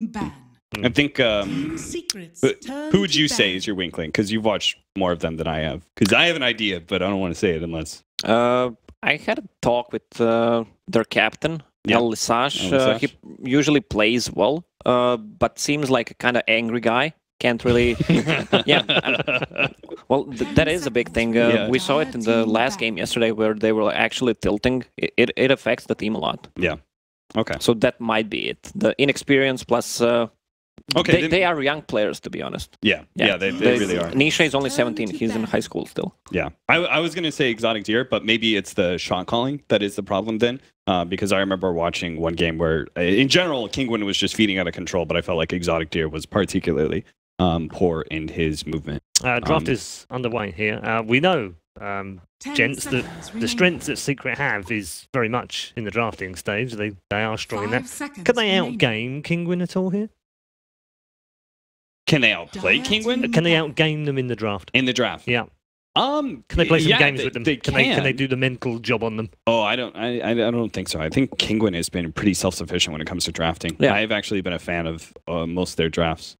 Ban. I think, Secrets. who would you say is your Winkling? Because you've watched more of them than I have. Because I have an idea, but I don't want to say it unless... I had a talk with their captain, El Lisage. He usually plays well, but seems like a kind of angry guy. Can't really... Well, that is a big thing. We saw it in the last game yesterday where they were actually tilting. It affects the team a lot. Yeah. Okay. So that might be it. The inexperience plus... okay, they are young players, to be honest. Yeah, they really are. Nisha is only 17. He's in high school still. Yeah. I was going to say Exotic Deer, but maybe it's the shot calling that is the problem then. Because I remember watching one game where, in general, Kinguin was just feeding out of control, but I felt like Exotic Deer was particularly poor in his movement. Draft is underway here. We know, gents, that the strength that Secret have is very much in the drafting stage. They are strong in that. Can they outgame Kinguin at all here? Can they outplay Kinguin? Can they outgame them in the draft? In the draft? Yeah. Can they play some games with them? Can they do the mental job on them? Oh, I don't think so. I think Kinguin has been pretty self-sufficient when it comes to drafting. Yeah. I've actually been a fan of most of their drafts.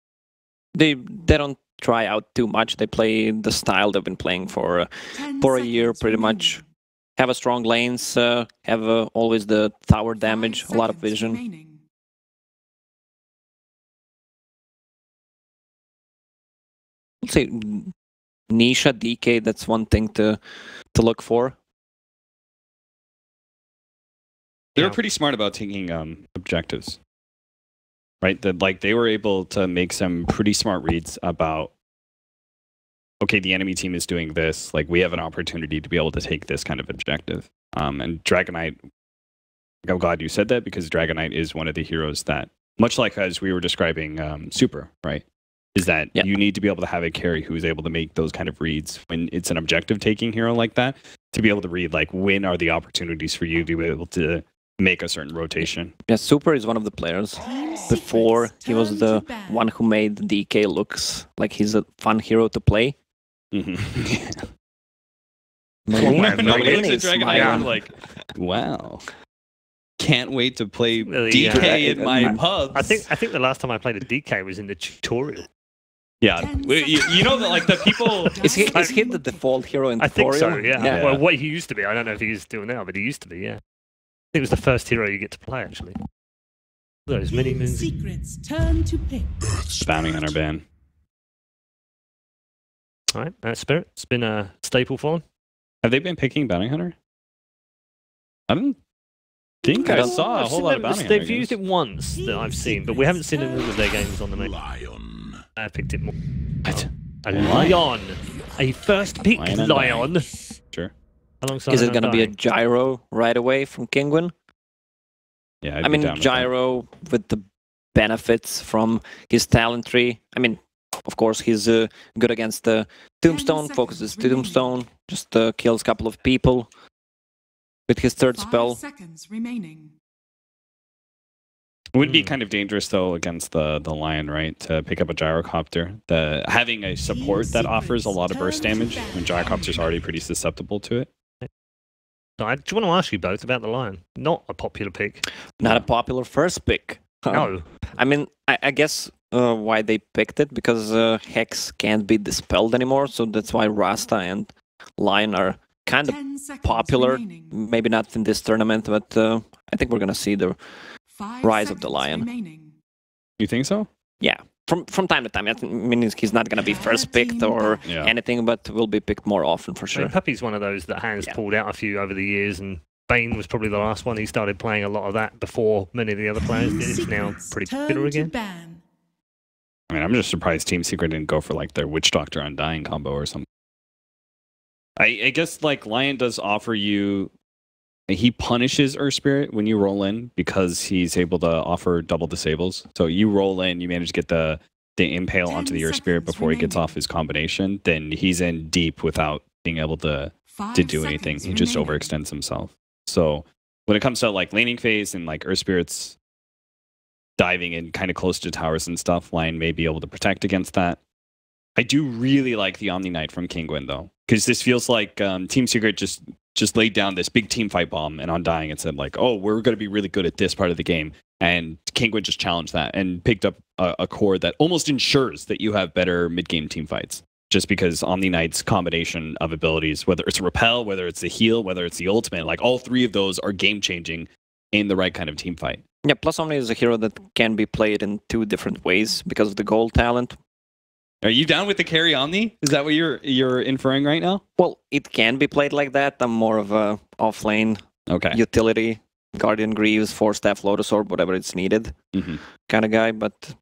They don't try out too much. They play the style they've been playing for a year, pretty much. Have a strong lanes, have always the tower damage, a lot of vision. Let's say Nisha, DK, that's one thing to look for. They were pretty smart about taking objectives. Right? That like they were able to make some pretty smart reads about, okay, the enemy team is doing this, like we have an opportunity to be able to take this kind of objective. And Dragonite, I'm glad you said that, because Dragonite is one of the heroes that, much like as we were describing Super, right? Is that you need to be able to have a carry who is able to make those kind of reads when it's an objective taking hero like that, to be able to read like when are the opportunities for you to be able to make a certain rotation. Yeah, Super is one of the players. Before, he was the one who made DK looks like he's a fun hero to play. Mm-hmm. I'm like, wow. Can't wait to play DK in my pubs. I think the last time I played a DK was in the tutorial. Yeah, you know that like the people. Is he the default hero in tutorial? I think so. Yeah. Well, what he used to be. I don't know if he is still now, but he used to be. Yeah. I think it was the first hero you get to play actually. Those mini moons. Secrets turn to pick. Bounty Hunter ban. All right, Spirit. It's been a staple for them. Have they been picking Bounty Hunter? I don't think I saw a whole lot of Bounty Hunter. They've used it once that I've seen, but we haven't seen it in all of their games on the main. I picked it more. What? A lion. A first pick lion. Sure. Alongside is it going to be a gyro right away from Kinguin? Yeah, I mean, gyro with the benefits from his talent tree. I mean, of course, he's good against the Tombstone, focuses Tombstone, just kills a couple of people with his third spell. 5 seconds remaining. It would be kind of dangerous, though, against the Lion, right? To pick up a Gyrocopter. Having a support that offers a lot of burst damage when Gyrocopter's already pretty susceptible to it. I just want to ask you both about the Lion. Not a popular pick. Not a popular first pick. No. I mean, I guess why they picked it, because Hex can't be dispelled anymore, so that's why Rasta and Lion are kind of popular. Remaining. Maybe not in this tournament, but I think we're going to see the rise of the Lion. Remaining. You think so? Yeah. From time to time. I mean, he's not going to be first picked or anything, but will be picked more often for sure. I mean, Puppy's one of those that has pulled out a few over the years, and Bane was probably the last one. He started playing a lot of that before many of the other players did. It's now pretty popular again. I mean, I'm just surprised Team Secret didn't go for like their Witch Doctor Undying combo or something. I guess like Lion does offer you... He punishes Earth Spirit when you roll in because he's able to offer double disables. So you roll in, you manage to get the impale onto the Earth Spirit before he gets off his combination, then he's in deep without being able to do anything. He just overextends himself. So when it comes to like laning phase and like Earth Spirit's diving in kind of close to towers and stuff, Lion may be able to protect against that. I do really like the Omni Knight from Kinguin though, because this feels like Team Secret just laid down this big team fight bomb, and Undying it said like, oh, we're going to be really good at this part of the game. And Kinguin just challenged that and picked up a core that almost ensures that you have better mid-game team fights. Just because Omni Knight's combination of abilities, whether it's repel, whether it's the heal, whether it's the ultimate, like all three of those are game-changing in the right kind of team fight. Yeah, plus Omni is a hero that can be played in 2 different ways because of the gold talent. Are you down with the carry Omni? Is that what you're inferring right now? Well, it can be played like that. I'm more of a off-lane utility, Guardian Greaves, 4-staff Lotus Orb, whatever it's needed kind of guy. But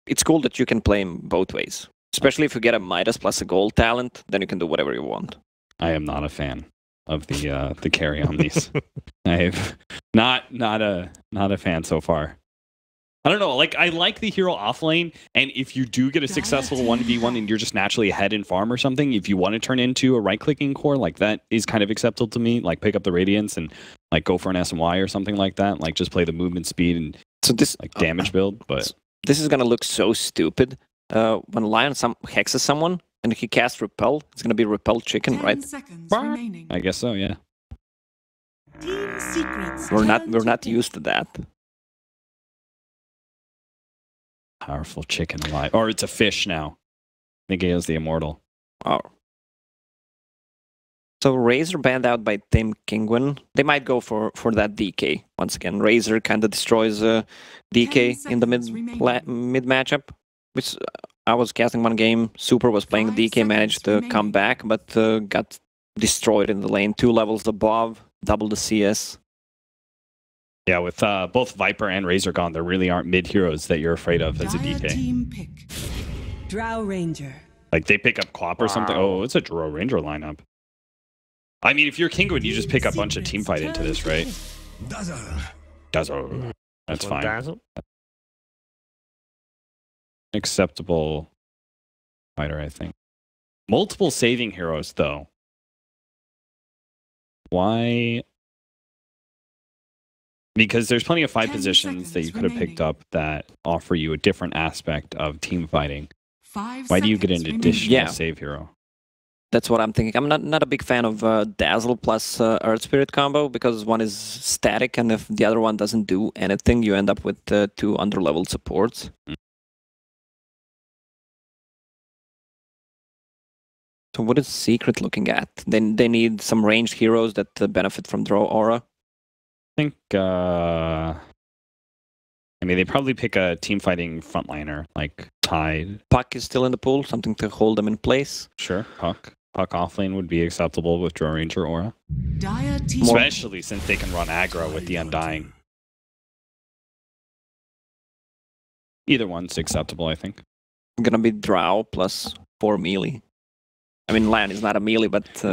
it's cool that you can play him both ways. Especially if you get a Midas plus a gold talent, then you can do whatever you want. I am not a fan of the carry Omnis. I'm not a fan so far. I don't know, like I like the hero off lane, and if you do get a successful 1v1 and you're just naturally ahead in farm or something, if you want to turn into a right-clicking core, like that is kind of acceptable to me. Like pick up the Radiance and like go for an SMY or something like that. Like just play the movement speed and so this like damage build. But this is gonna look so stupid. When Lion hexes someone and he casts Repel, it's gonna be Repel Chicken, right? I guess so, yeah. Team secrets. We're not used to that. Powerful chicken alive. Or it's a fish now. I think he is the immortal. Oh. So Razor banned out by Team Kinguin. They might go for that DK. Once again, Razor kind of destroys DK in the mid matchup. Which I was casting one game. Super was playing DK, managed to come back, but got destroyed in the lane. 2 levels above, double the CS. Yeah, with both Viper and Razor gone, there really aren't mid heroes that you're afraid of as a DK. Team pick. Drow Ranger. Like they pick up Quap or something. Oh, it's a Drow Ranger lineup. I mean, if you're Kinguin, you just pick a bunch of team fight into this, right? Dazzle. That's fine. Dazzle? Acceptable fighter, I think. Multiple saving heroes, though. Why? Because there's plenty of fight positions that you could have picked up that offer you a different aspect of team fighting. Why do you get an additional save hero? That's what I'm thinking. I'm not a big fan of Dazzle plus Earth Spirit combo because one is static, and if the other one doesn't do anything, you end up with 2 underleveled supports. So what is Secret looking at? They need some ranged heroes that benefit from draw aura. I think, I mean, they probably pick a team fighting frontliner, like Tide. Puck is still in the pool, something to hold them in place. Sure, Puck. Puck offlane would be acceptable with Draw Ranger Aura. Especially since they can run aggro with the Undying. Either one's acceptable, I think. Gonna be Drow plus 4 melee. I mean, Lion is not a melee, but it's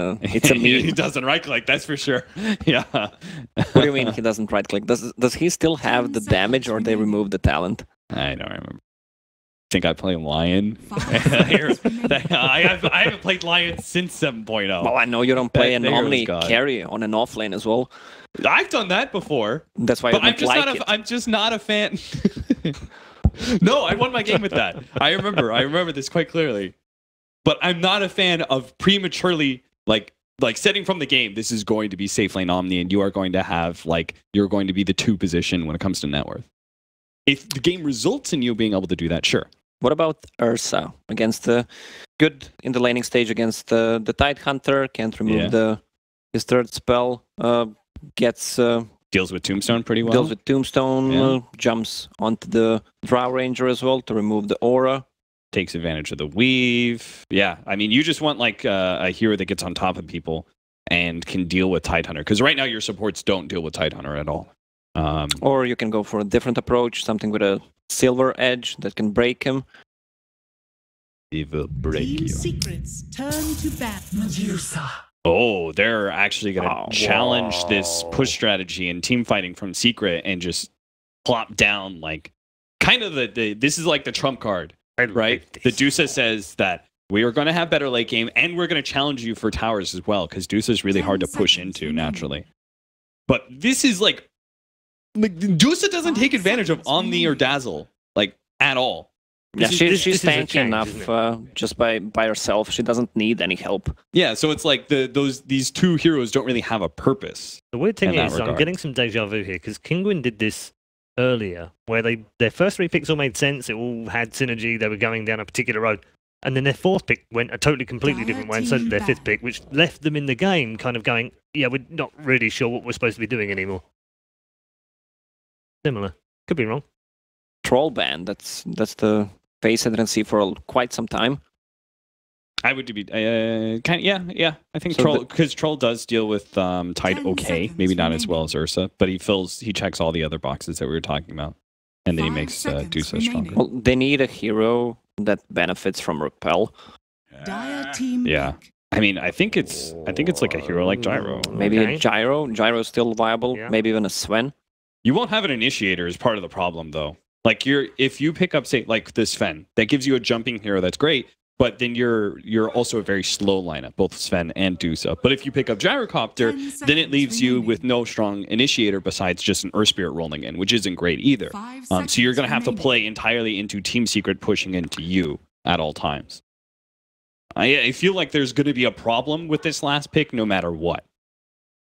a melee. He doesn't right-click, that's for sure. Yeah. What do you mean he doesn't right-click? Does he still have the damage, or they remove the talent? I don't remember. I think I play Lion. I haven't played Lion since 7.0. Well, I know you don't play an Omni carry on an offlane as well. I've done that before. That's why I'm just not a fan. No, I won my game with that. I remember this quite clearly. But I'm not a fan of prematurely like setting from the game. This is going to be safe lane Omni, and you are going to have you're going to be the 2 position when it comes to net worth. If the game results in you being able to do that, sure. What about Ursa against the good in the laning stage against the Tide Hunter? Can't remove his 3rd spell. Gets deals with Tombstone pretty well. Deals with Tombstone. Jumps onto the Drow Ranger as well to remove the aura. Takes advantage of the weave. Yeah, I mean, you just want like a hero that gets on top of people and can deal with Tidehunter. Because right now your supports don't deal with Tidehunter at all. Or you can go for a different approach, something with a silver edge that can break him. He will break you. Secrets turn to battle. Oh, they're actually going to challenge this push strategy and team fighting from Secret and just plop down like kind of this is like the trump card. Right? The Dusa says that we are going to have better late game, and we're going to challenge you for towers as well, because Dusa is really hard to push into naturally. But this is like Dusa doesn't take advantage of Omni or Dazzle, like, at all. Yeah, she's tanky enough just by herself. She doesn't need any help. Yeah, so it's like these 2 heroes don't really have a purpose. The weird thing is, I'm getting some deja vu here, because Kinguin did this earlier, where their first 3 picks all made sense. It all had synergy. They were going down a particular road. And then their 4th pick went a totally, completely different way, and so did their 5th pick, which left them in the game kind of going, yeah, we're not really sure what we're supposed to be doing anymore. Similar. Could be wrong. Troll ban, that's the face I didn't see for quite some time. I would be yeah. I think So Troll does deal with Tide okay, maybe not as well as Ursa, but he checks all the other boxes that we were talking about, and then he makes Dusa stronger. Well, they need a hero that benefits from repel. Yeah. I mean, I think it's like a hero like Gyro. Maybe Okay. a Gyro. Gyro's still viable. Yeah. Maybe even a Sven. You won't have an initiator as part of the problem, though. Like if you pick up, say, like this Sven, that gives you a jumping hero that's great, but then you're also a very slow lineup, both Sven and Dusa. But if you pick up Gyrocopter, then it leaves you with no strong initiator besides just an Earth Spirit rolling in, which isn't great either. So you're going to have to play entirely into Team Secret pushing into you at all times. I feel like there's going to be a problem with this last pick no matter what.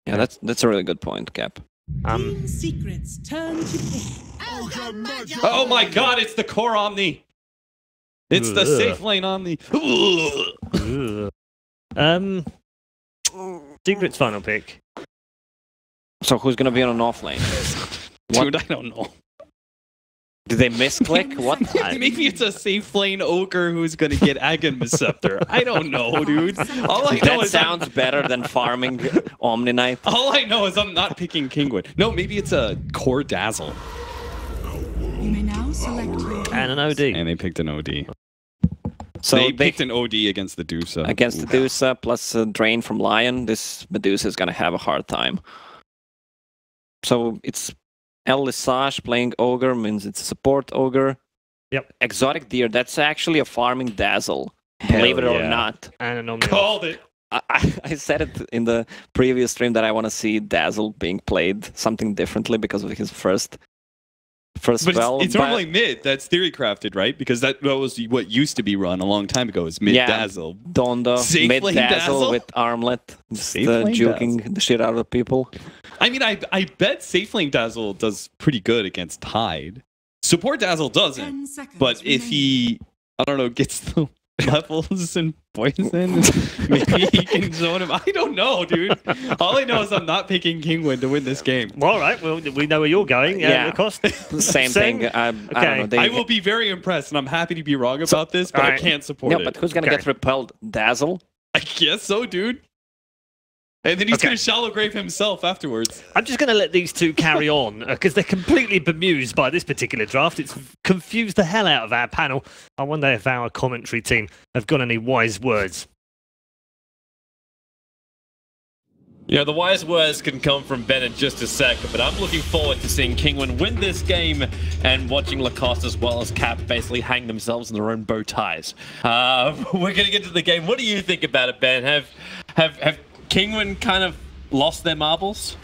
Yeah, that's a really good point, Cap. Team Secret's turn to pick. Oh my god, it's the Core Omni! It's the safe lane Omni. Secret's final pick. So who's gonna be on an off lane? Dude, I don't know. Did they misclick? What? Maybe it's a safe lane ogre who's gonna get Agon Scepter. I don't know, dude. All I know That is sounds better than farming Omni Knight. all I know is I'm not picking Kinguin. No, maybe it's a Core Dazzle. You may now select your And an OD. And they picked an OD. So they picked an OD against the Dusa. against the Medusa plus a drain from Lion, this Medusa is gonna have a hard time. So it's El Lisage playing Ogre means it's a support Ogre. Yep. Exotic Deer, that's actually a farming Dazzle. Believe it or yeah. not. And an Omni. Called it. I said it in the previous stream that I want to see Dazzle being played something differently because of his first But spell. it's normally mid. That's theory crafted, right? Because that was what used to be run a long time ago. Is mid Dazzle. Donda, Safe mid lane Dazzle Dazzle? with Armlet, just Safe lane juking the shit out of people. I mean, I bet safe lane Dazzle does pretty good against Tide. Support Dazzle doesn't. 10 seconds But if remaining. he, I don't know, gets the levels and poison, maybe he can zone him. I don't know, dude. All I know is I'm not picking Kinguin to win this game. Well, all right. Well, we know where you're going. Yeah. Cost. Same thing. I don't know. They, I will be very impressed, and I'm happy to be wrong about this, but I alright. can't support no, it. but who's gonna Okay. get repelled? Dazzle? I guess so, dude. And then he's going to shallow grave himself afterwards. I'm just going to let these two carry on because they're completely bemused by this particular draft. It's confused the hell out of our panel. I wonder if our commentary team have got any wise words. Yeah, the wise words can come from Ben in just a second, but I'm looking forward to seeing Kinguin win this game and watching Lacoste as well as Cap basically hang themselves in their own bow ties. We're going to get to the game. What do you think about it, Ben? Have Kinguin kind of lost their marbles?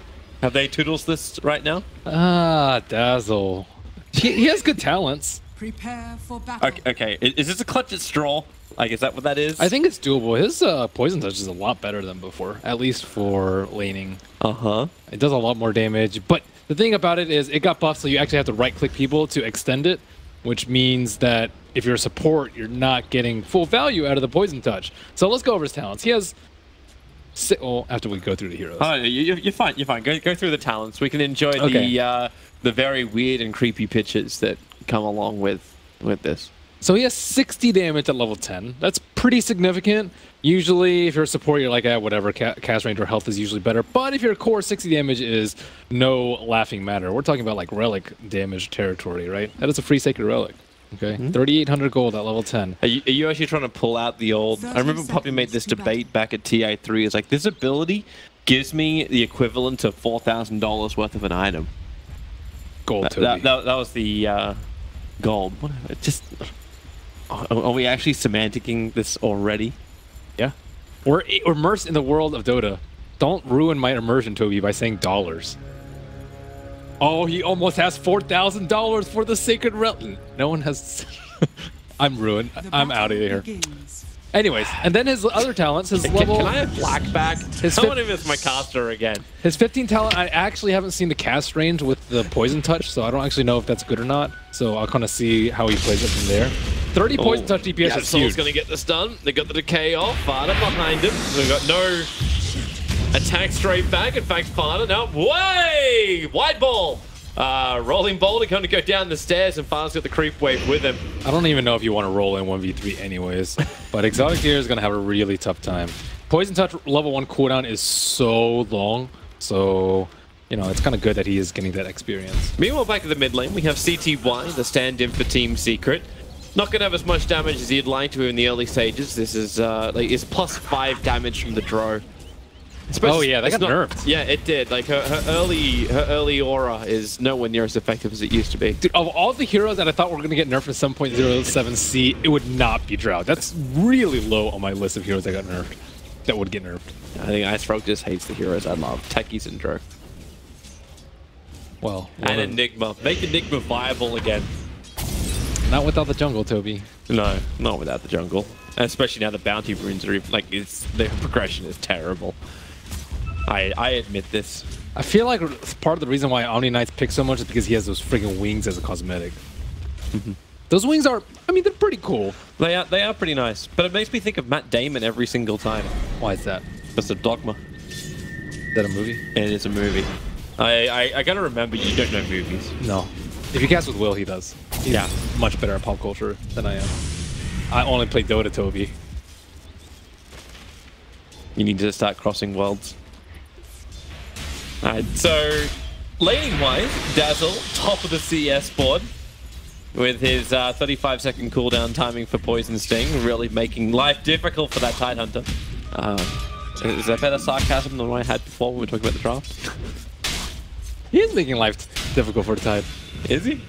Have they toodles this right now? Dazzle. He has good talents. Prepare for battle. Okay. Is this a clutch at straw? Like, is that what that is? I think it's doable. His poison touch is a lot better than before, at least for laning. Uh-huh. It does a lot more damage, but the thing about it is it got buffed, so you actually have to right-click people to extend it, which means that if you're a support, you're not getting full value out of the poison touch. So let's go over his talents. He has... Well, after we go through the heroes. Oh, you're fine. You're fine. Go through the talents. We can enjoy the very weird and creepy pitches that come along with this. So he has 60 damage at level 10. That's pretty significant. Usually, if you're a support, you're like, whatever, cast range or health is usually better. But if you're a core, 60 damage is no laughing matter. We're talking about like relic damage territory, right? That is a free sacred relic. Okay, 3,800 gold at level 10. Are you actually trying to pull out the old... I remember Poppy made this debate back at TI3. It's like, this ability gives me the equivalent of $4,000 worth of an item. Gold, Toby. That was the gold. Whatever. Just... Are we actually semanticing this already? Yeah. We're immersed in the world of Dota. Don't ruin my immersion, Toby, by saying dollars. Oh, he almost has $4,000 for the sacred relic. No one has... I'm ruined. I'm out of here. Begins. Anyways, and then his other talents, his level... Can I have black back? I want to miss my caster again. His 15 talent, I actually haven't seen the cast range with the poison touch, so I don't actually know if that's good or not. So I'll kind of see how he plays it from there. 30 poison touch DPS is huge. Going to get this done. They got the decay off. Fada behind him. They've got no attack straight back. In fact, Fada now... Way! Wide ball! Rolling Boulder going to go down the stairs, and Fada's got the creep wave with him. I don't even know if you want to roll in 1v3 anyways, but Exotic here is going to have a really tough time. Poison Touch level 1 cooldown is so long, so, you know, it's kind of good that he is getting that experience. Meanwhile, back at the mid lane, we have CTY, the stand-in for Team Secret. Not going to have as much damage as he'd like to in the early stages. This is like is +5 damage from the Drow. Oh yeah, that got nerfed. Yeah, it did. Like her early aura is nowhere near as effective as it used to be. Dude, of all the heroes that I thought were going to get nerfed in 7.07c, it would not be Drow. That's really low on my list of heroes that got nerfed. That would get nerfed. I think Icerock just hates the heroes I love. Techies and Drow. Well, and Enigma. Make Enigma viable again. Not without the jungle, Toby. No, not without the jungle. And especially now the bounty runes are even, like, the progression is terrible. I admit this. I feel like part of the reason why Omni Knights pick so much is because he has those freaking wings as a cosmetic. Those wings are, I mean, they're pretty cool. They are pretty nice, but it makes me think of Matt Damon every single time. Why is that? That's a Dogma. Is that a movie? It is a movie. I gotta remember, you don't know movies. No. If you cast with Will, he does. He's much better at pop culture than I am. I only play Dota, Toby. You need to start crossing worlds. Alright, so laning-wise, Dazzle, top of the CS board, with his 35-second cooldown timing for Poison Sting, really making life difficult for that Tidehunter. Is that better sarcasm than what I had before when we were talking about the draft? He is making life difficult for the Tide. Is he?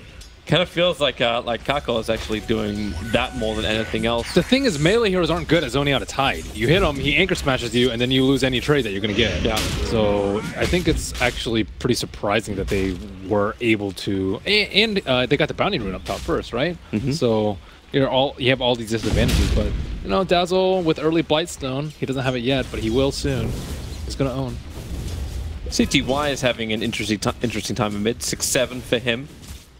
Kind of feels like Kako is actually doing that more than anything else. The thing is, melee heroes aren't good at zoning out a Tide. You hit him, he anchor smashes you, and then you lose any trade that you're going to get. Yeah. So I think it's actually pretty surprising that they were able to... And they got the bounty rune up top first, right? So you have all these disadvantages, but, you know, Dazzle with early Blightstone, he doesn't have it yet, but he will soon. He's going to own. CTY is having an interesting time in mid. 6-7 for him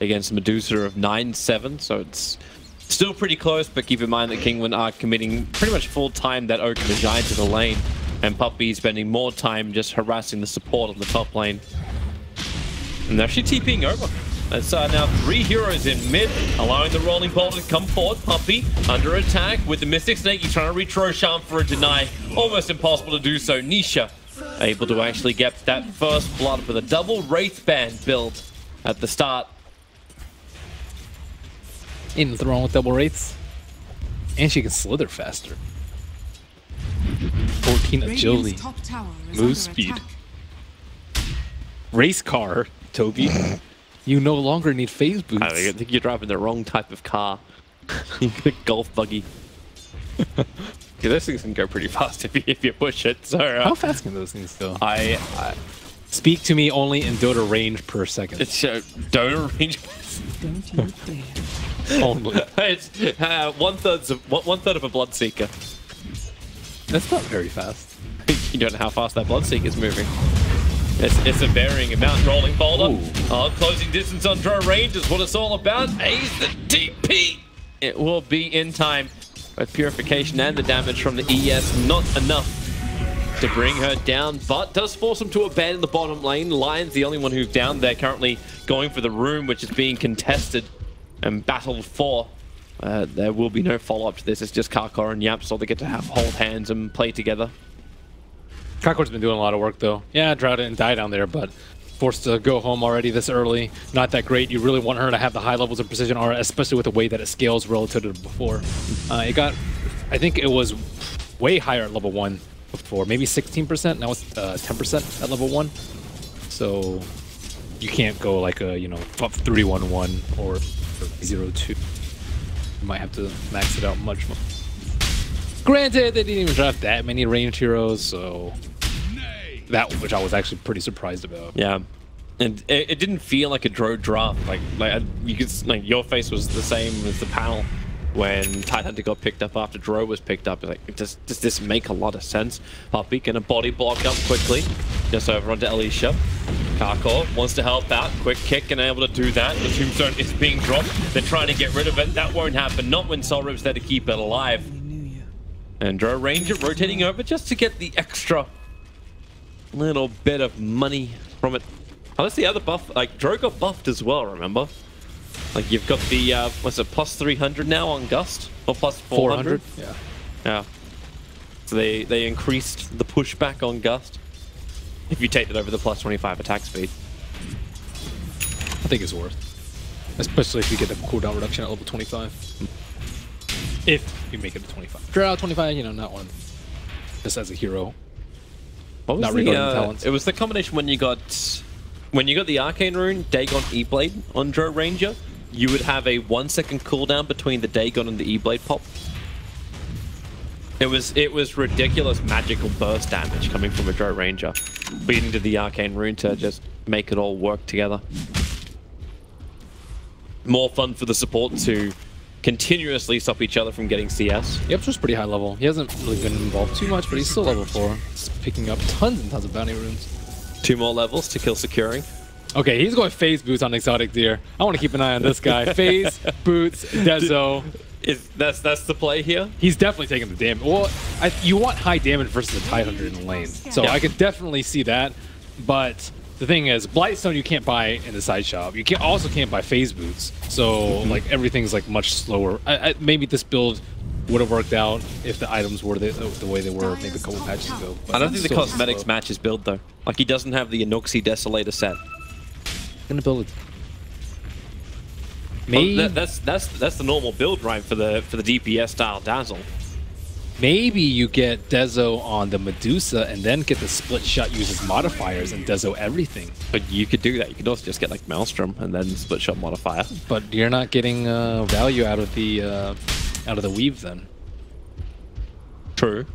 against Medusa of 9-7, so it's still pretty close, but keep in mind that Kinguin are committing pretty much full time that Oak and the Giant to the lane, and Puppy spending more time just harassing the support on the top lane. And they're actually TPing over. That's now 3 heroes in mid, allowing the Rolling Boulder to come forward. Puppy under attack with the Mystic Snake. He's trying to reach Roshan for a deny. Almost impossible to do so. Nisha able to actually get that first blood with a double Wraith Band build at the start. Ain't nothing wrong with double Wraiths. And she can slither faster. 14 agility. Move speed. Race car, Toby. You no longer need phase boots. I think you're driving the wrong type of car. Golf buggy. Yeah, those things can go pretty fast if you push it. So how fast can those things go? I speak to me only in Dota range per second. It's Dota range. Don't you dare. Only. It's one third of a Bloodseeker. That's not very fast. You don't know how fast that Bloodseeker is moving. It's a varying amount. Rolling Boulder. Closing distance on draw range is what it's all about. Ace the TP. It will be in time. But Purification and the damage from the ES not enough to bring her down, but does force him to abandon the bottom lane. Lion's the only one who's down there, currently going for the room, which is being contested and battled for. There will be no follow-up to this. It's just Karkor and Yap, so they get to hold hands and play together. Karkor's been doing a lot of work, though. Yeah, Drought didn't die down there, but forced to go home already this early. Not that great. You really want her to have the high levels of precision aura, especially with the way that it scales relative to before. It got, I think it was way higher at level 1 before, maybe 16%. Now it's 10% at level 1. So you can't go like a, 3-1-1 or 0-2. You might have to max it out much more. Granted, they didn't even draft that many ranged heroes, so that, which I was actually pretty surprised about. Yeah, and it didn't feel like a Drow draft. Like you could, your face was the same as the panel. when Tidehunter got picked up after Dro was picked up. Like, does this make a lot of sense? Puppey gonna body block up quickly, just over onto Alicia. Karkor wants to help out. Quick kick and able to do that. The tombstone is being dropped. They're trying to get rid of it. That won't happen. Not when Solrip's there to keep it alive. And Dro Ranger rotating over just to get the extra little bit of money from it. Oh, that's the other buff. Like, Dro got buffed as well, remember? Like, you've got the, what's it, plus 300 now on Gust? Or plus 400? Yeah. Yeah. So they increased the pushback on Gust. If you take it over the plus 25 attack speed. I think it's worth. Especially if you get the cooldown reduction at level 25. If you make it to 25. Draw 25, you know, not one. Just as a hero. What was not the, regarding talents. It was the combination when you got the Arcane Rune, Dagon, E-Blade on Dro Ranger, you would have a 1 second cooldown between the Dagon and the E-Blade pop. It was ridiculous magical burst damage coming from a Dro Ranger, leading to the Arcane Rune to just make it all work together. More fun for the support to continuously stop each other from getting CS. Yep, was pretty high level. He hasn't really been involved too much, but he's still level 4. He's picking up tons and tons of bounty runes. 2 more levels to kill securing. Okay, he's going phase boots on Exotic Deer. I want to keep an eye on this guy. Phase, boots, Dezo. That's the play here? He's definitely taking the damage. Well, you want high damage versus a Tidehunter in the lane. So I could definitely see that. But the thing is, Blightstone you can't buy in the side shop. You also can't buy phase boots. So like everything's like much slower. Maybe this build would have worked out if the items were the way they were maybe a couple patches ago. But I don't think the cosmetics match his build though. Like he doesn't have the Anuxi Desolator set. Gonna build it. Maybe well, that's the normal build, right, for the DPS style Dazzle. Maybe you get Dezo on the Medusa and then get the split shot uses modifiers and Dezo everything. But you could do that. You could also just get like Maelstrom and then split shot modifier. But you're not getting value out of the weave then. True.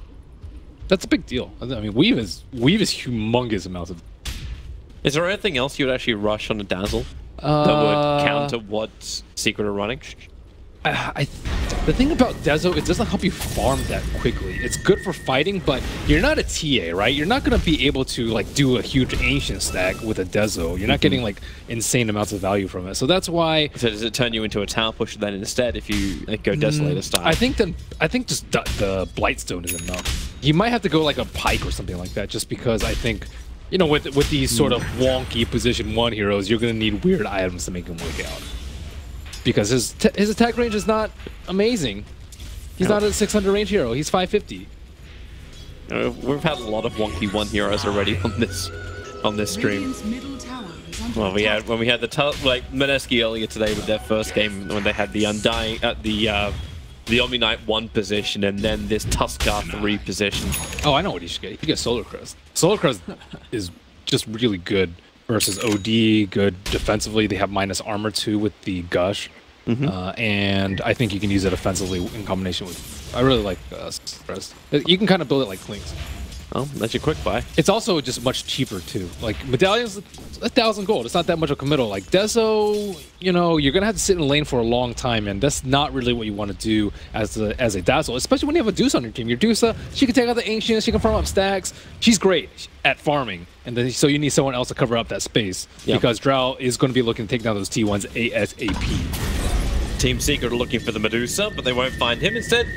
That's a big deal. I mean, weave is humongous amounts of. Is there anything else you would actually rush on a Dazzle that would counter what Secret are running? The thing about Dezo, it doesn't help you farm that quickly. It's good for fighting, but you're not a TA, right? You're not going to be able to like do a huge ancient stack with a Dezo. You're not getting like insane amounts of value from it. So that's why. So does it turn you into a tower pusher then instead if you like, go Desolator style? I think just the Blightstone is enough. You might have to go like a Pike or something like that, just because I think. You know, with these sort of wonky position 1 heroes, you're going to need weird items to make him work out. Because his attack range is not amazing. He's not a 600 range hero. He's 550. We've had a lot of wonky 1 heroes already on this stream. Well, when we had like Mineski earlier today with their first game when they had the Undying at the Omni Knight 1 position and then this Tuskar 3 position. Oh, I know what you should get. You get Solar Crest. Solar Crest is just really good versus OD, good defensively. They have minus armor too with the Gush. And I think you can use it offensively in combination with... I really like Crest. You can kind of build it like Clinks. Oh, that's your quick buy. It's also just much cheaper too. Like Medallion's 1,000 gold. It's not that much of a committal. Like Dezo, you know, you're gonna have to sit in the lane for a long time, and that's not really what you want to do as a Dazzle. Especially when you have a Deuce on your team. Your Deuce, she can take out the Ancients, she can farm up stacks. She's great at farming, and then so you need someone else to cover up that space because Drow is going to be looking to take down those T1s ASAP. Team Secret are looking for the Medusa, but they won't find him. Instead,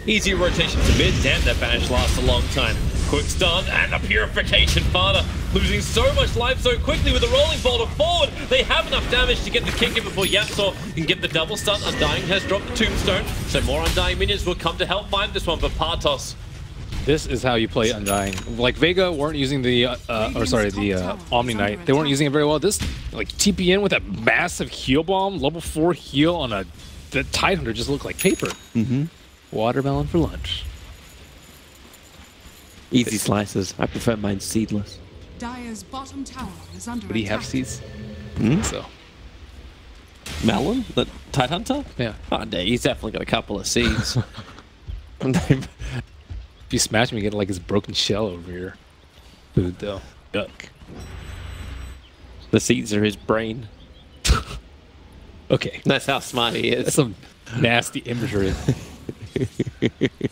easy rotation to mid. Damn, that banish lasts a long time. Quick stun and a purification Fada losing so much life so quickly with a rolling boulder forward. They have enough damage to get the kick in before Yapsor can get the double stun. Undying has dropped the tombstone, so more Undying minions will come to help find this one. But Partos, this is how you play Undying. Like Vega weren't using the Omni Knight. They weren't using it very well. This like TPN with a massive heal bomb, level 4 heal on the Tidehunter just looked like paper. Watermelon for lunch. Easy slices. I prefer mine seedless. Dire's bottom tower is under Would he have seeds? So. Melon? The Tidehunter? Yeah. Oh, no, he's definitely got a couple of seeds. If you smash him, you get like his broken shell over here. Food though. Yuck. The seeds are his brain. Okay. That's how smart he is. That's some nasty imagery.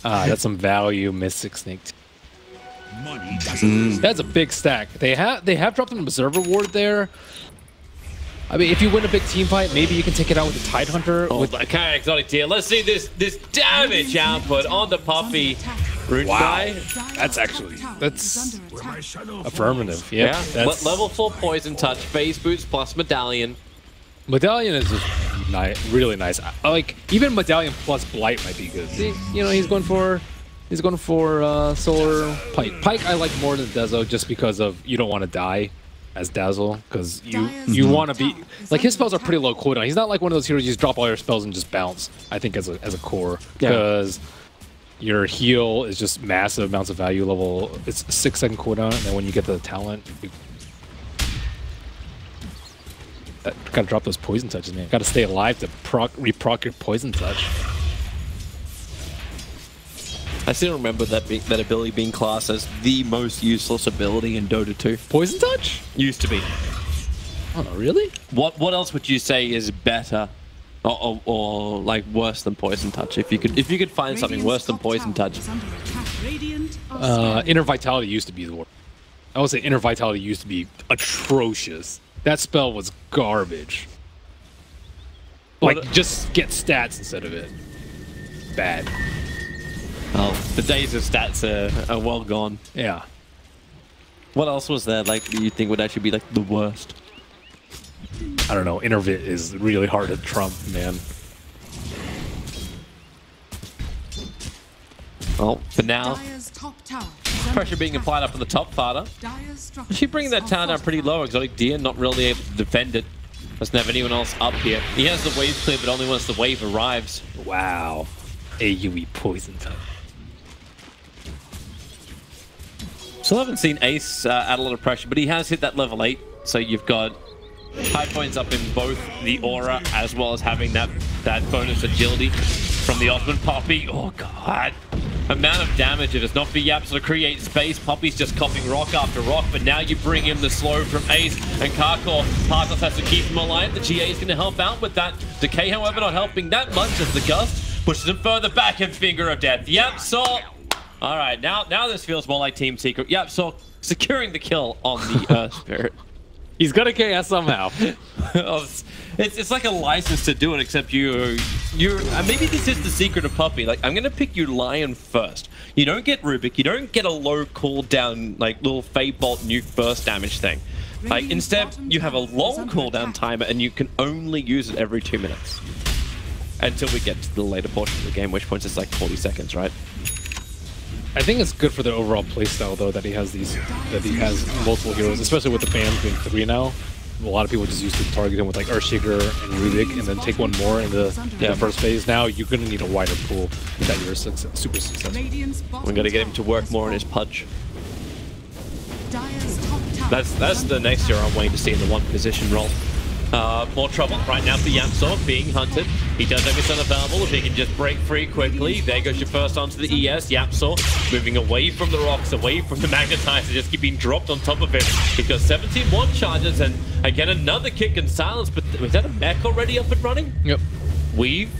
That's some value Mystic Snake. That's a big stack. They have dropped an Observer Ward there. I mean, if you win a big team fight, maybe you can take it out with the Tidehunter. Oh, okay, exotic tier. Let's see this damage output on the Puppey. Wow, that's affirmative. Yeah, that's... level 4 poison touch, phase boots plus medallion. Medallion is just really nice. Like even medallion plus blight might be good. See, you know, he's going for solar Pike. Pike I like more than Dezo just because of you don't want to die as Dazzle because you want to be like his spells are pretty low cooldown. He's not like one of those heroes you just drop all your spells and just bounce. I think as a core because your heal is just massive amounts of value level. It's 6-second cooldown, and then when you get the talent, gotta drop those poison touches, man. Gotta stay alive to reproc your poison touch. I still remember that ability being classed as the most useless ability in Dota 2. Poison touch? Used to be. Oh no, really? What else would you say is better or like worse than poison touch? If you could find something worse than poison touch. Inner Vitality used to be the word. I would say Inner Vitality used to be atrocious. That spell was garbage. Like, just get stats instead of it. Bad. Oh, the days of stats are well gone. Yeah. What else was there, like, that you think would actually be, like, the worst? I don't know. Intervit is really hard to trump, man. Well, for now, pressure being applied up on the top Fada. She bringing that tower down pretty low. Exotic Deer not really able to defend it. Doesn't have anyone else up here. He has the wave clear, but only once the wave arrives. Wow. AoE poison touch. Still haven't seen Ace add a lot of pressure, but he has hit that level 8. So you've got high points up in both the aura as well as having that bonus agility from the Osman Puppey. Oh god. Amount of damage. It is not for Yaps to create space. Puppey's just copying rock after rock, but now you bring in the slow from Ace and Karkor. Partos has to keep him alive. The GA is going to help out with that. Decay, however, not helping that much as the Gust pushes him further back and Finger of Death. Yapsaw. All right, now this feels more like Team Secret. Yapsaw securing the kill on the Earth Spirit. He's gonna KS somehow. It's like a license to do it, except you're maybe this is the secret of Puppey. Like, I'm gonna pick you Lion first. You don't get Rubik. You don't get a low cooldown like little Fate Bolt nuke burst damage thing. Like instead, you have a long cooldown timer, and you can only use it every 2 minutes until we get to the later portion of the game, which points it's like 40 seconds, right? I think it's good for the overall playstyle, though, that he has multiple heroes, especially with the fans being 3 now. A lot of people just used to target him with like Earthshaker and Rubik, and then take one more in the first phase. Now you're going to need a wider pool that you're super successful. We're going to get him to work more on his pudge. That's the next year I'm waiting to see in the one position role. More trouble right now for Yapsaw being hunted. He does have his son available. If he can just break free quickly, there goes your first onto the ES. Yapsaw moving away from the rocks, away from the magnetizer, just keeping dropped on top of it. He's got 17-1 charges, and again another kick and silence. But was that a mech already up and running? Yep. Weave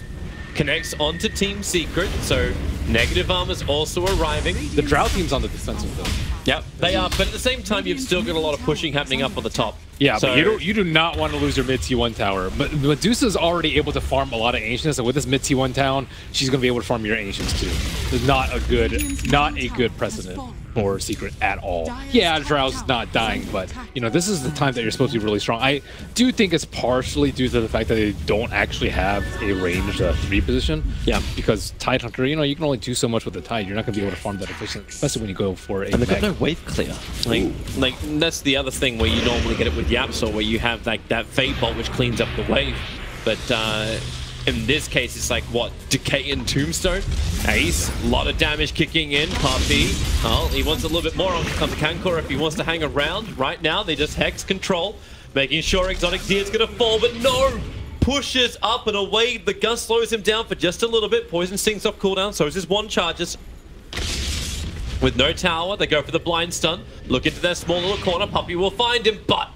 connects onto Team Secret, so negative armor's also arriving. The Drought team's on the defensive though. Yep, they are, but at the same time, you've still got a lot of pushing happening up on the top. Yeah, so, but you do not want to lose your mid T1 tower. But Medusa's already able to farm a lot of Ancients, and with this mid T1 town, she's going to be able to farm your Ancients too. It's not a good precedent for Secret at all. Yeah, Drow's not dying, but you know, this is the time that you're supposed to be really strong. I do think it's partially due to the fact that they don't actually have a ranged 3 position. Yeah, because Tidehunter, you know, you can only do so much with the Tide. You're not going to be able to farm that efficient, especially when you go for a and they've got no wave clear. Like that's the other thing where you normally get it with Yapsaw, where you have like that Fate Bolt which cleans up the wave. But in this case, it's like what? Decay and Tombstone. Ace, a lot of damage kicking in. Puppey, oh, he wants a little bit more on the Kankor if he wants to hang around. Right now, they just hex control, making sure Exotic Deer's gonna fall, but no! Pushes up and away. The Gust slows him down for just a little bit. Poison Sting's off cooldown, so is his 1 charges. With no tower, they go for the blind stun. Look into their small little corner. Puppey will find him, but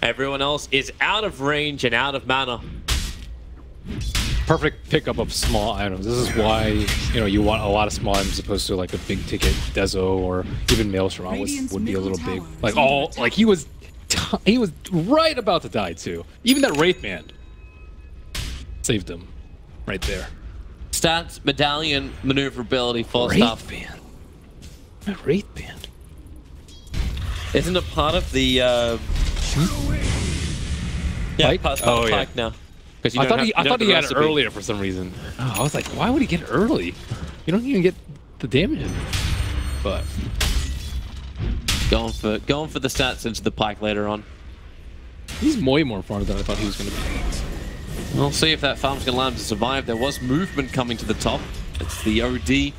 everyone else is out of range and out of mana. Perfect pickup of small items. This is why, you know, you want a lot of small items as opposed to like a big ticket Dezo or even Maelstrom would be a little big. Like he was right about to die too. Even that Wraith Band saved him right there. Stats, medallion, maneuverability, full stuff. Band. A Wraith Band. Isn't it part of the yeah, Pike? part of Oh, Pike yeah. now. I thought he had it earlier for some reason. Oh, I was like, why would he get it early? You don't even get the damage in. But going for the stats into the Pike later on. he's way more farmed than I thought he was going to be. We'll see if that farm's going to allow him to survive. There was movement coming to the top. It's the OD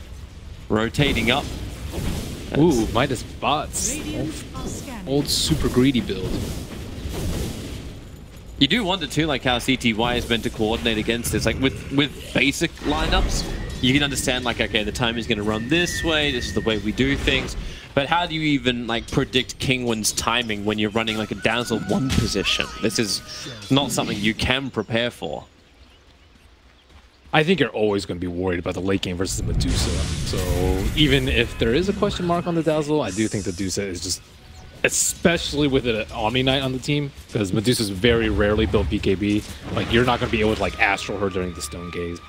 rotating up. Ooh, Midas bots. Old super greedy build. You do wonder too, like how CTY is meant to coordinate against this. Like with basic lineups, you can understand like, okay, the time is going to run this way. This is the way we do things. But how do you even like predict Kinguin's timing when you're running like a Dazzle 1 position? This is not something you can prepare for. I think you're always going to be worried about the late game versus Medusa. So even if there is a question mark on the Dazzle, I do think Medusa is just, especially with an Omni Knight on the team, because Medusa's very rarely built BKB. Like, you're not going to be able to like Astral her during the Stone Gaze.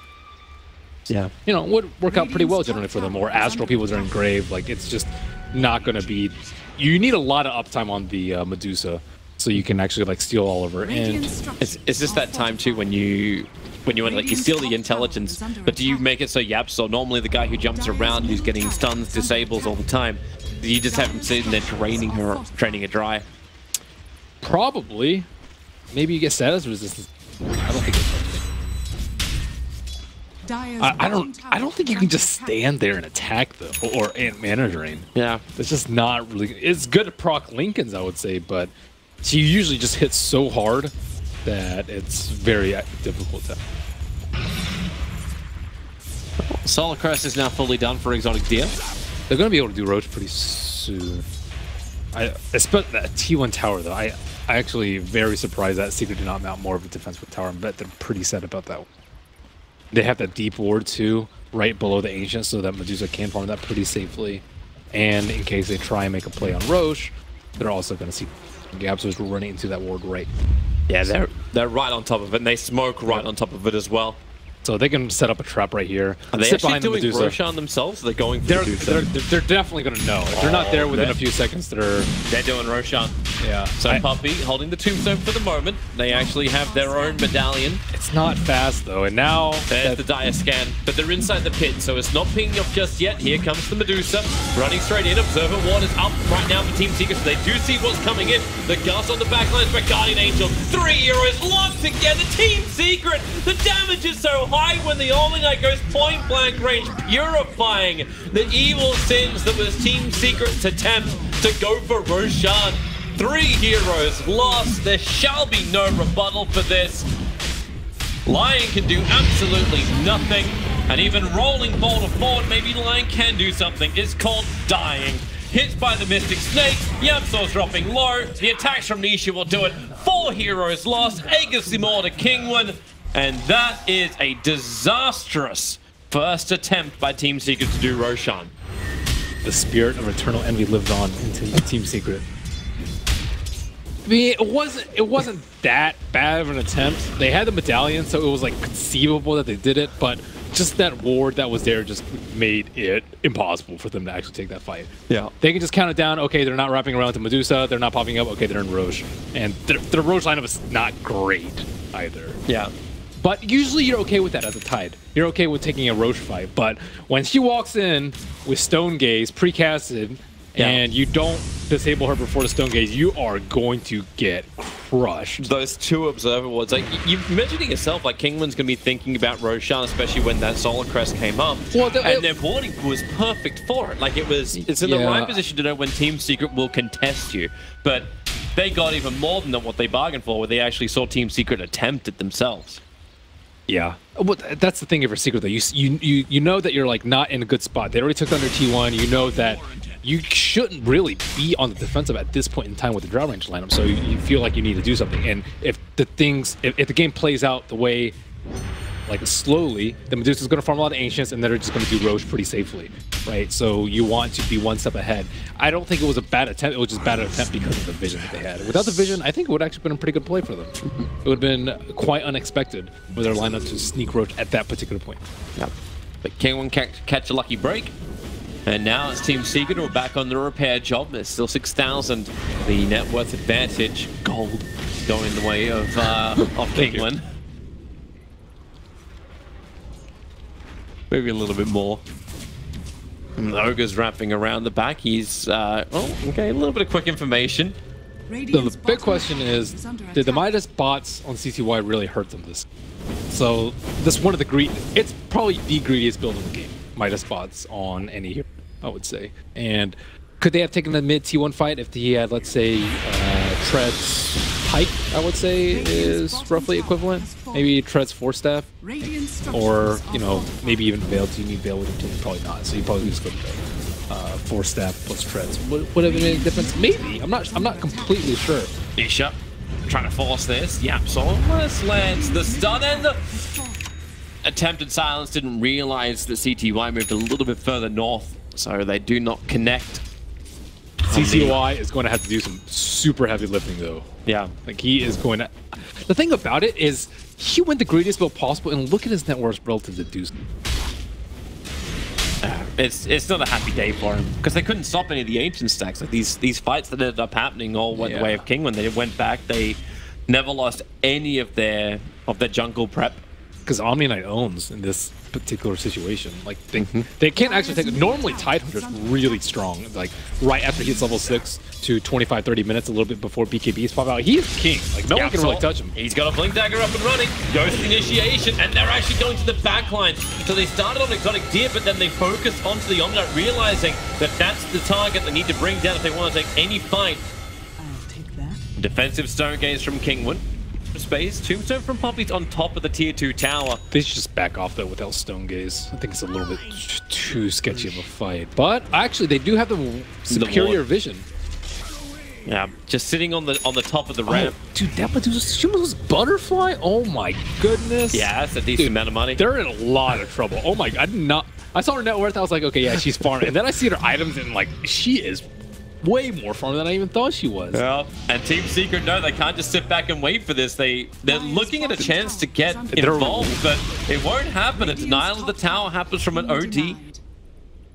Yeah. You know, would work out pretty well generally for them. Or Astral people during Grave. Like, it's just not going to be... You need a lot of uptime on the Medusa so you can actually like steal all of her. And it's just that time too when you like you steal the intelligence, but do you make it so Yapso, normally the guy who jumps around, who's getting stuns, disables all the time, do you just have him sitting there draining her dry? Probably. Maybe you get status resistance. I don't think it's I don't think you can just stand there and attack though, or mana drain. Yeah, it's just not really. It's good at proc Lincolns, I would say, but she usually just hits so hard that it's very difficult to. Solar Crest is now fully done for Exotic Deer. They're going to be able to do Roach pretty soon. I expect that T1 tower though. I actually very surprised that Secret did not mount more of a defensive tower. I bet they're pretty sad about that. They have that deep ward too, right below the Ancient, so that Medusa can farm that pretty safely. And in case they try and make a play on Roche, they're also going to see Gabsos running into that ward right. Yeah, they're right on top of it, and they smoke right on top of it as well. So they can set up a trap right here. Are they actually doing Roshan themselves? They're going for they're definitely going to know. If they're not there within a few seconds, they're doing Roshan. Yeah. So Puppy holding the tombstone for the moment. They actually have their own medallion. It's not fast though, and now there's the dire scan, but they're inside the pit, so it's not pinging up just yet. Here comes the Medusa, running straight in. Observer Ward is up right now for Team Secret, so they do see what's coming in. The Gus on the backlines for Guardian Angel. 3 heroes locked together. Team Secret. The damage is so high when the Omni Knight goes point blank range, purifying the evil sins that was Team Secret's attempt to go for Roshan. 3 heroes lost. There shall be no rebuttal for this. Lion can do absolutely nothing, and even rolling Boulder forward, maybe Lion can do something. It's called dying. Hit by the Mystic Snake, Yamso's dropping low, the attacks from Nisha will do it. 4 heroes lost, Aegislimor to Kinguin, and that is a disastrous first attempt by Team Secret to do Roshan. The spirit of eternal envy lived on into Team Secret. I mean, it wasn't that bad of an attempt. They had the medallion, so it was like conceivable that they did it, but just that ward that was there just made it impossible for them to actually take that fight. Yeah. They can just count it down. Okay, they're not wrapping around to Medusa. They're not popping up. Okay, they're in Roche. And the Roche lineup is not great either. Yeah. But usually you're okay with that as a Tide. You're okay with taking a Roche fight. But when she walks in with Stone Gaze pre-casted, and you don't disable her before the Stone Gaze, you are going to get crushed. Those 2 Observer Wards, like you mentioned it yourself, like Kinguin's going to be thinking about Roshan, especially when that Solar Crest came up. Well, and their boarding was perfect for it. Like it's in the right position to know when Team Secret will contest you. But they got even more than what they bargained for, where they actually saw Team Secret attempt it themselves. Yeah, well, that's the thing for Secret though. You know that you're like not in a good spot. They already took under T1. You know that you shouldn't really be on the defensive at this point in time with the draw range lineup. So you feel like you need to do something. And if the game plays out the way like slowly, the Medusa's going to farm a lot of Ancients, and then they're just going to do Roche pretty safely, right? So you want to be one step ahead. I don't think it was a bad attempt. It was just a bad attempt because of the vision that they had. Without the vision, I think it would actually been a pretty good play for them. It would have been quite unexpected for their lineup to sneak Roche at that particular point. Yep. But Kinguin catch a lucky break. And now it's Team Secret who are back on the repair job. There's still 6,000. The net worth advantage, gold, going the way of Kinguin. Maybe a little bit more. And the Ogre's wrapping around the back. He's, oh, okay, a little bit of quick information. So the big question is, did the Midas bots on CCY really hurt them this? So this one of the it's probably the greediest build in the game. Midas bots on any hero, I would say. And could they have taken the mid T1 fight if he had, let's say, Tread's Pike, I would say, is roughly equivalent. Maybe Tread's 4-staff, or, you know, maybe even Veil. Do you need Veil with your team? Probably not. So you probably just go to 4-staff plus Treads. Would have made a difference? Maybe. I'm not completely sure. Isha trying to force this. Yaps almost lands the stun, and the attempted silence didn't realize that CTY moved a little bit further north, so they do not connect. CCY is going to have to do some super heavy lifting, though. Yeah. Like, he is going to... The thing about it is, he went the greatest build possible, and look at his net worth relative to Deuce. It's not a happy day for him, because they couldn't stop any of the ancient stacks. Like, these fights that ended up happening all went the way of Kinguin. They went back, they never lost any of their jungle prep. Because Omni Knight owns in this particular situation. Like, they can't actually take it. Normally, Tidehunter's really strong. Like, right after he hits level 6 to 25-30 minutes, a little bit before BKBs pop out. He is king. Like, no one can really touch him. He's got a Blink Dagger up and running. Goes to the initiation, and they're actually going to the backline. So they started on Exotic Deer, but then they focused onto the Omni Knight, realizing that that's the target they need to bring down if they want to take any fight. I'll take that. Defensive Stone Gaze from Kinguin. Space. Tombstone from Poppy's on top of the tier 2 tower. They should just back off though without Stone Gaze. I think it's a little bit too sketchy of a fight. But actually, they do have the superior vision. Yeah, just sitting on the top of the ramp. Dude, that she was butterfly. Oh my goodness. Yeah, that's a decent amount of money. They're in a lot of trouble. Oh my! I saw her net worth. I was like, okay, yeah, she's farming. And then I see her items, and like, she is way more farm than I even thought she was. Yeah, and Team Secret, no, they can't just sit back and wait for this. They're looking at a chance to get involved, but it won't happen. A denial of the tower happens from an OD.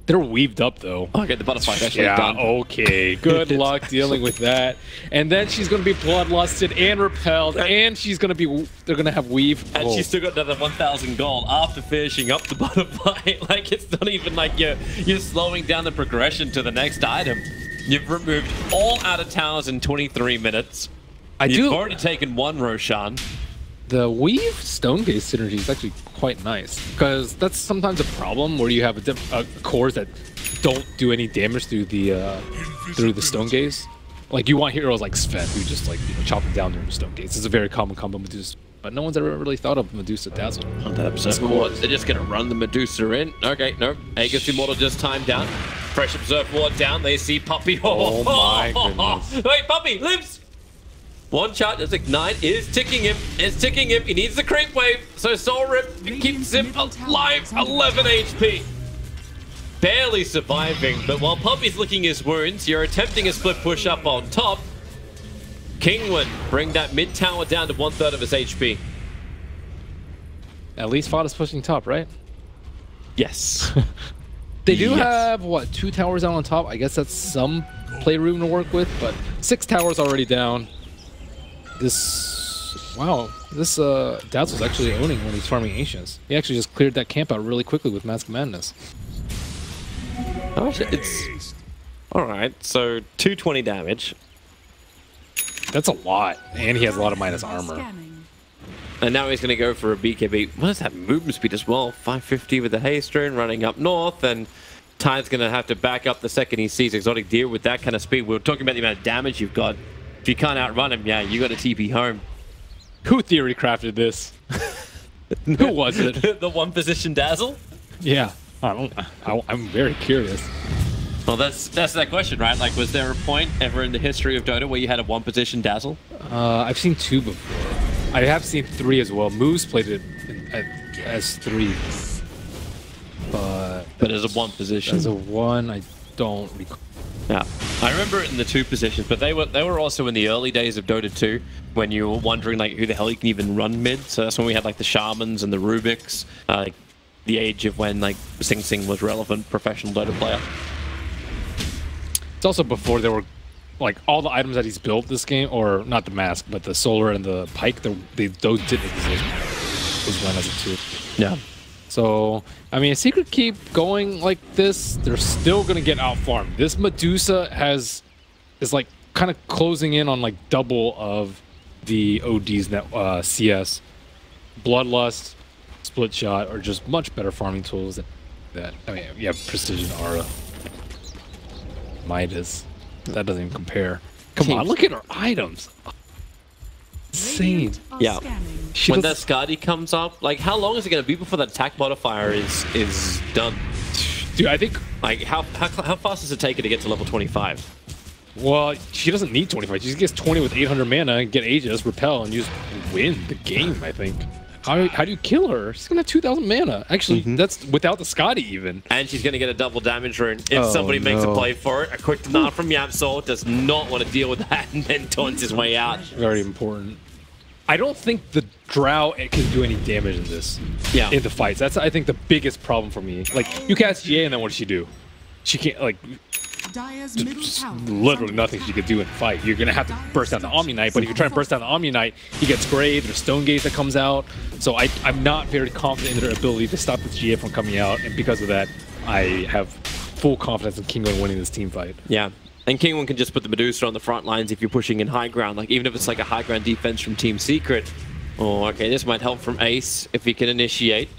They're weaved up though. Okay, the butterfly's actually done. Okay, good luck dealing with that. And then she's gonna be bloodlusted and repelled, and she's gonna be. They're gonna have weave. And she's still got another 1,000 gold after finishing up the butterfly. Like, it's not even like you're slowing down the progression to the next item. You've removed all outer towers in 23 minutes. You've already taken one Roshan. The weave Stone Gaze synergy is actually quite nice, because that's sometimes a problem where you have cores that don't do any damage through the Stone Gaze. Like, you want heroes like Sven who just, like, you know, chop them down during the Stone Gaze. It's a very common combo Medusa, but no one's ever really thought of Medusa Dazzle. On that episode, they're just gonna run the Medusa in. Okay, no, Aegis Immortal just timed down. Fresh Observe Ward down. They see Puppy. Oh my goodness! Wait, Puppy lives. One shot, just Ignite is ticking him. It's ticking him. He needs the creep wave. So Soul Rip keeps him alive. 11 HP. Barely surviving, but while Puppy's licking his wounds, you're attempting a split push up on top. Kinguin bring that mid tower down to 1/3 of his HP. At least Fada's pushing top, right? Yes. They do have, what, 2 towers down on top? I guess that's some playroom to work with, but 6 towers already down. Wow, this Dazzle's actually owning when he's farming Ancients. He actually just cleared that camp out really quickly with Mask of Madness. Oh, it's... Alright, so 220 damage. That's a lot, and he has a lot of minus armor. And now he's going to go for a BKB. What is that movement speed as well? 550 with the haste rune running up north, and Tide's going to have to back up the second he sees Exotic Deer with that kind of speed. We were talking about the amount of damage you've got. If you can't outrun him, yeah, you got to TP home. Who theory crafted this? Who was it? The one position Dazzle? Yeah, I'm very curious. Well, that's that question, right? Like, was there a point ever in the history of Dota where you had a one position Dazzle? I've seen 2 before. I have seen 3 as well. Moose played it as 3. But as a 1 position. As a 1, I don't recall. Yeah, I remember it in the 2 positions, but they were also in the early days of Dota 2 when you were wondering like who the hell you can even run mid. So that's when we had like the Shamans and the Rubiks, like the age of when like Sing Sing was relevant professional Dota player. It's also before there were like all the items that he's built this game, or not the mask, but the solar and the pike. Those didn't exist. Those run as a 2. Yeah. So, I mean, Secret keep going like this, they're still going to get out-farmed. This Medusa is like kind of closing in on like double of the OD's net, CS. Bloodlust, Split Shot are just much better farming tools than that. I mean, you have Precision Aura. Midas. That doesn't even compare. Come on, look at her items. Insane. Yeah. When that Skadi comes up, like how long is it going to be before that attack modifier is done? Dude, I think like how fast does it take her to get to level 25? Well, she doesn't need 25. She just gets 20 with 800 mana, get Aegis, repel, and you just win the game, I think. How do you kill her? She's gonna have 2,000 mana. Actually, that's without the Skadi even. And she's gonna get a double damage rune if somebody makes a play for it. A quick denial from Yamsol does not want to deal with that and then taunts his way out. Very important. I don't think the Drow can do any damage in this. Yeah. In the fights. That's, I think, the biggest problem for me. Like, you cast GA and then what does she do? She can't, like... literally nothing she could do in fight. You're gonna have to burst down the Omni Knight, but if you try to burst down the Omni Knight, he gets sprayed. There's Stone Gaze that comes out. So I'm not very confident in their ability to stop this GA from coming out, and because of that, I have full confidence in Kinguin winning this team fight. Yeah. And Kinguin can just put the Medusa on the front lines if you're pushing in high ground. Like even if it's like a high ground defense from Team Secret. Oh, okay, this might help from Ace if he can initiate.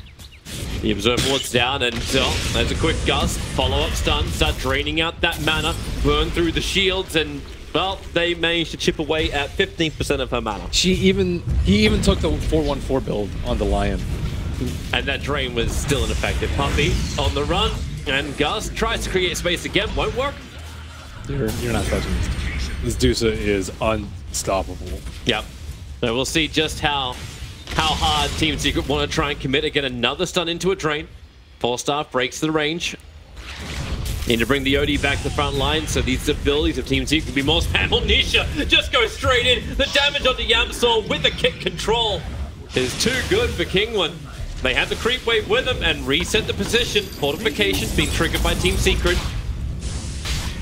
The Observe Ward's down, and there's a quick gust, follow-up stun, start draining out that mana, burn through the shields, and, well, they managed to chip away at 15% of her mana. He even took the 4-1-4 build on the Lion. And that drain was still ineffective. Puppey on the run, and Gust tries to create space again, won't work. You're not touching this. This Dusa is unstoppable. Yep. So we'll see just how hard Team Secret want to try and commit and get another stun into a drain. Falstaff breaks the range. Need to bring the OD back to the front line, so these abilities of Team Secret can be more spammed. Nisha just goes straight in. The damage onto Yamsol with the kick control is too good for Kinguin. They had the creep wave with them and reset the position. Fortification being triggered by Team Secret.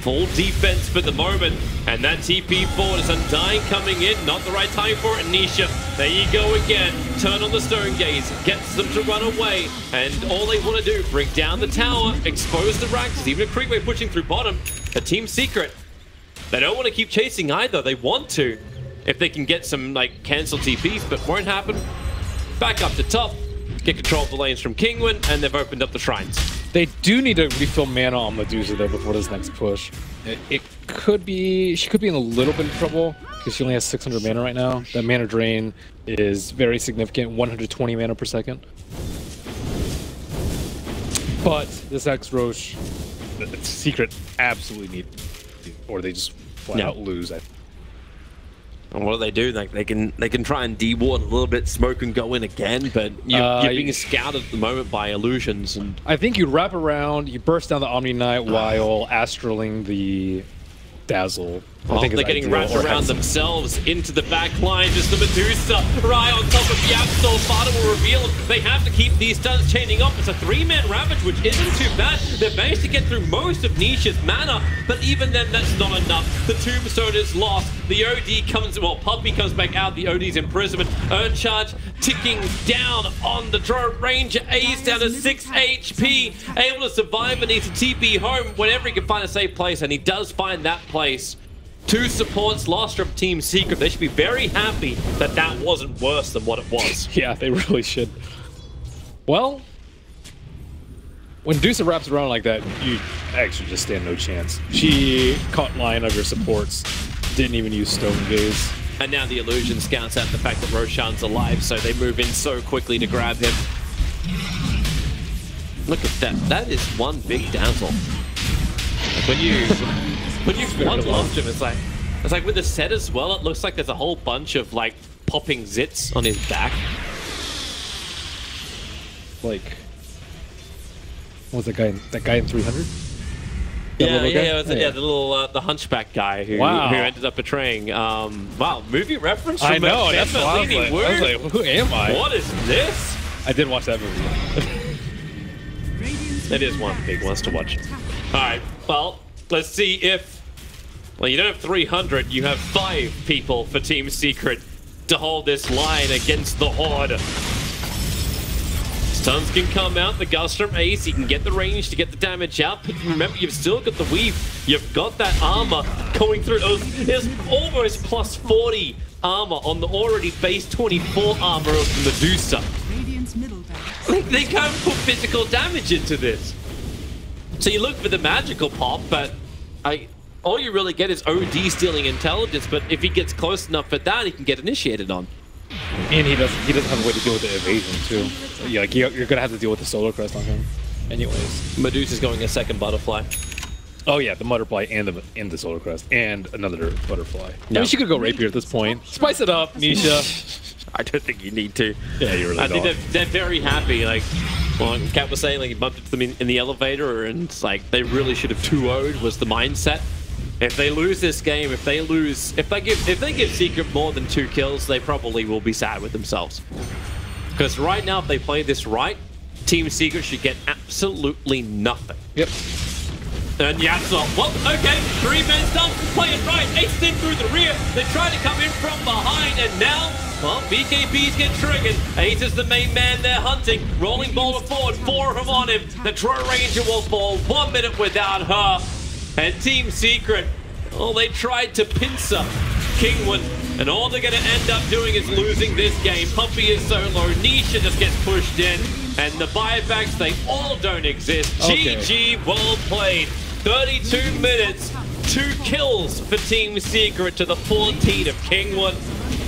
Full defense for the moment, and that TP forward is Undying coming in, not the right time for it. Nisha, there you go again, turn on the Stone Gaze, gets them to run away, and all they want to do, bring down the tower, expose the Raxes, even a creep wave pushing through bottom. The Team Secret, they don't want to keep chasing either, they want to, if they can get some like cancel TPs, but won't happen. Back up to top, get control of the lanes from Kinguin, and they've opened up the shrines. They do need to refill mana on Medusa though before this next push. It could be, she could be in a little bit of trouble because she only has 600 mana right now. That mana drain is very significant, 120 mana per second. But this X-Roche, the Secret absolutely need, or they just flat out lose. And what do? Like they can try and de-ward a little bit, smoke and go in again, but you're being scouted at the moment by illusions. And I think you wrap around, you burst down the Omni Knight while astraling the Dazzle. Well, they're getting wrapped around themselves into the back line. Just the Medusa right on top of Yamsol. Fada will reveal them. They have to keep these stuns chaining up. It's a 3-man Ravage, which isn't too bad. They've managed to get through most of Nisha's mana, but even then, that's not enough. The Tombstone is lost. The OD comes, well, Puppey comes back out. The OD's imprisonment. Earn charge ticking down on the drone. Ranger Ace down to 6 HP. Able to survive and needs to TP home whenever he can find a safe place, and he does find that place. 2 supports lost from Team Secret. They should be very happy that that wasn't worse than what it was. Yeah, they really should. Well, when Dusa wraps around like that, you actually just stand no chance. She caught line of your supports, didn't even use Stone Gaze. And now the illusion scouts out the fact that Roshan's alive, so they move in so quickly to grab him. Look at that. That is one big dazzle. Like when you one lost him, it's like with the set as well, it looks like there's a whole bunch of like popping zits on his back. like, what was that guy? That guy in 300? Yeah, the little the hunchback guy who Wow. who ended up betraying. Wow, movie reference. From I know. That's what I was like. Word? I was like, who am I? What is this? I did watch that movie. That is one of the big ones to watch. All right, well, let's see if... Well, you don't have 300, you have 5 people for Team Secret to hold this line against the Horde. Stuns can come out, the gust from Ace, he can get the range to get the damage out. But remember, you've still got the weave, you've got that armor going through. There's almost plus 40 armor on the already base 24 armor of the Medusa. Like, they can't put physical damage into this. So you look for the magical pop, but all you really get is OD stealing intelligence, but if he gets close enough for that, he can get initiated on. And he doesn't have a way to deal with the evasion too. Yeah, like you're gonna have to deal with the solar crest on him. Anyways. Medusa's going a second butterfly. Oh yeah, the butterfly and the solar crest and another butterfly. No. I mean, she could go rapier at this point. Spice it up, Nisha. I don't think you need to. Yeah, you really don't. I think they're very happy. Like, well, Kat was saying, like, he bumped into them in the elevator, and it's like they really should have 2-0'd was the mindset. If they lose this game, if they give Secret more than 2 kills, they probably will be sad with themselves. Because right now, if they play this right, Team Secret should get absolutely nothing. Yep. And Yasuo, well, okay, 3 men done, play it right, Ace in through the rear, they try to come in from behind, and now, well, BKBs get triggered, Ace is the main man they're hunting, rolling boulder forward, 4 of them on him, the Troy Ranger will fall 1 minute without her, and Team Secret, well, they tried to pincer Kinguin, and all they're going to end up doing is losing this game. Puppy is so low, Nisha just gets pushed in, and the buybacks, they all don't exist. Okay. GG, well played. 32 minutes, 2 kills for Team Secret to the 14 of Kinguin.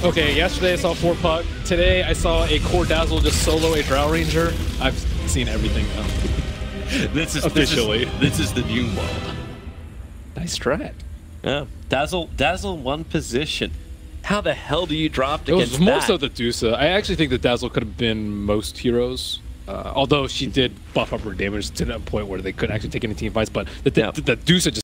Okay, yesterday I saw 4 puck. Today I saw a Core Dazzle just solo a Drow Ranger. I've seen everything now. This is officially. This is the new world. Nice strat. Yeah, Dazzle 1 position. How the hell do you draft It against was more that? so the Dusa. I actually think the Dazzle could have been most heroes. Although she did buff up her damage to that point where they couldn't actually take any team fights, but the Dusa just